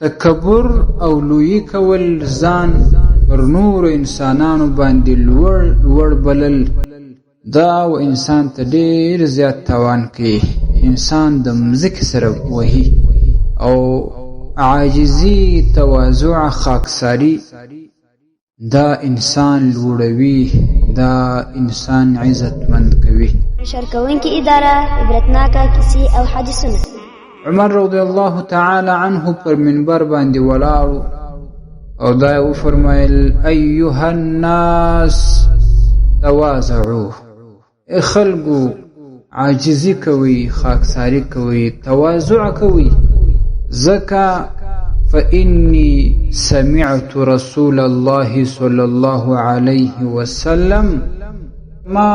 تکبر او لویی کول ځان پر نور انسانانو باندې لوړ بلل دا و انسان ته ډیر زیات تاوان کوي. انسان د مځکې سره وهي او عاجزي، تواضع، خاکساري دا انسان لوړوي، دا انسان عزتمند کوي. شرکوونکی اداره عبرتناکه کیسې او حدیثونه. عمر رضی الله تعالی عنه پر منبر باندې ولاړ او دا و فرمایل ایها الناس تواضعوا، خلقو عاجزی کوي، خاکساری کوي، تواضع کوي. ځکه فإني سمعت رسول الله صلى الله عليه وسلم، ما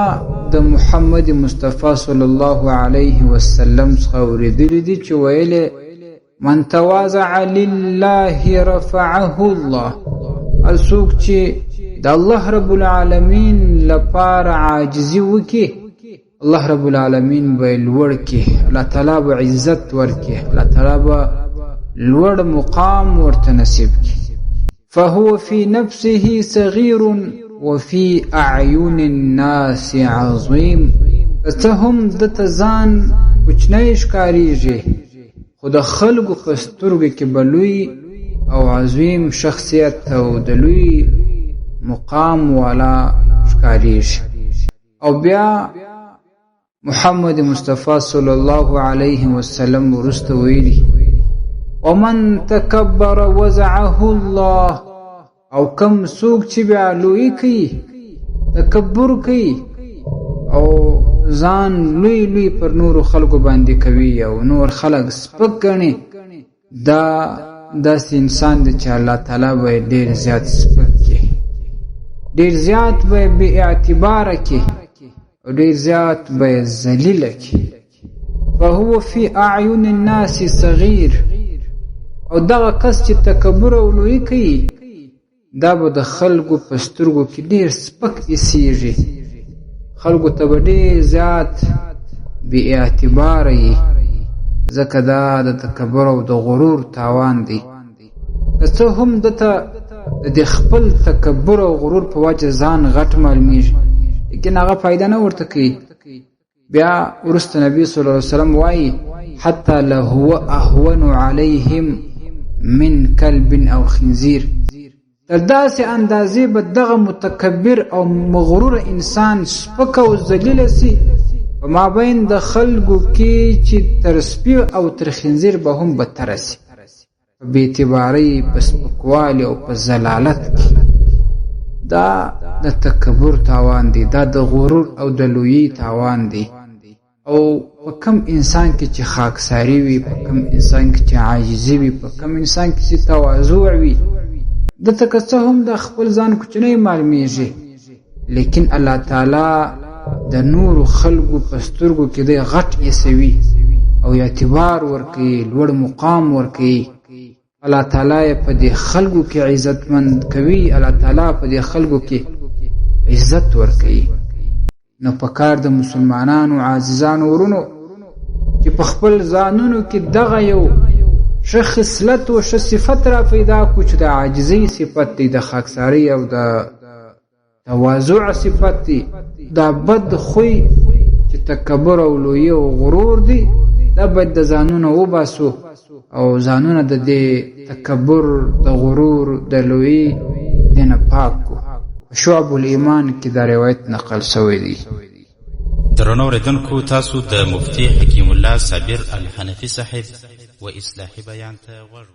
د محمد مصطفی صلی الله علیه وسلم څخه اوریدلی دي چې ویلې من تواضع لله رفعه الله، څوک چې د الله رب العالمین لپاره عاجزي وکړي الله رب العالمین به لوړ کړي، الله تعالی به عزت ورکړي، الله تعالی به لوړ مقام ورته نصیب کړي. فهو في نفسه صغير وفي اعين الناس عظيم، ته هم د تزان کوچنی ښکاریږي خو د خلکو په سترګو کې بلوي او عظیم شخصیت او د لوی مقام والا ښکاریږي. او بیا محمد مصطفی صلی الله علیه وسلم ورسته ویلي ومن تکبر وزعه الله، او کم څوک چې بیا لوی کوي، تکبر کوي او ځان لوی پر نورو خلکو باندې کوي او نور خلک سپک ګڼي، دا داسې انسان دی چې الله تعالی به ډېر زیات سپک کړي، ډېر زیات به بې اعتباره کړي او ډېر زیات به یې ذلیله کړي. فهو فی اعین الناس صغیر، او دغه کس چې تکبر او لویي کوي دا به د خلکو په سترګو کې ډېر سپک ایسېږي، خلکو ته به ډېر زیات بې اعتباره یي، ځکه دا د تکبر او د غرور تاوان دی. که څه هم دته د دې خپل تکبر او غرور په وجه ځان غټ معلومیږي، لیکن هغه فایده نه ورته کوي. بیا وروسته نبی صلی الله علیه وسلم وایي حتی لهو اهون علیهم من کلب او خنزیر، تر داسې اندازې به دغه متکبر او مغرور انسان سپک او ذلیله سي په مابین د خلکو کې چې تر سپي او تر خنزیر به هم بدتره سي، په بې اعتبارۍ، په سپکوالي او په ضلالت کې. دا د تکبر تاوان دی، دا د غرور او د لویي تاوان دی. او په کم انسان کې چې خاکساري وي، په کم انسان کې چې عاجزي وي، په کم انسان کې چې تواضع وي، دته که څه هم د خپل ځان کوچنی معلومیږي، لیکن الله تعالی د نورو خلکو په سترګو کې دی غټ ایسوي او اعتبار ورکوي، لوړ مقام ورکوي. الله تعالی په دې خلکو کې عزتمند کوي، الله تعالی په دې خلکو کې عزت ورکوي. نو پکار د مسلمانانو عزیزانو ورونو چې په خپل ځانونو کې دغه یو ښه خصلت او ښه صفت را پیدا کړو چې د عاجزۍ صفت دی، د خاکسارۍ او د تواضع صفت دی. دا بد خوی چې تکبر او لویي او غرور دی، دا باید د ځانونه وباسو او ځانونه د دې تکبر، د غرور، د لویي دینه پاک کړو. شعب الایمان کې دا روایت نقل شوی دی. درنو اوریدونکو، تاسو د مفتي حکیم الله صابر الحنفي صاحب و اصلاحي بیان ته غوږ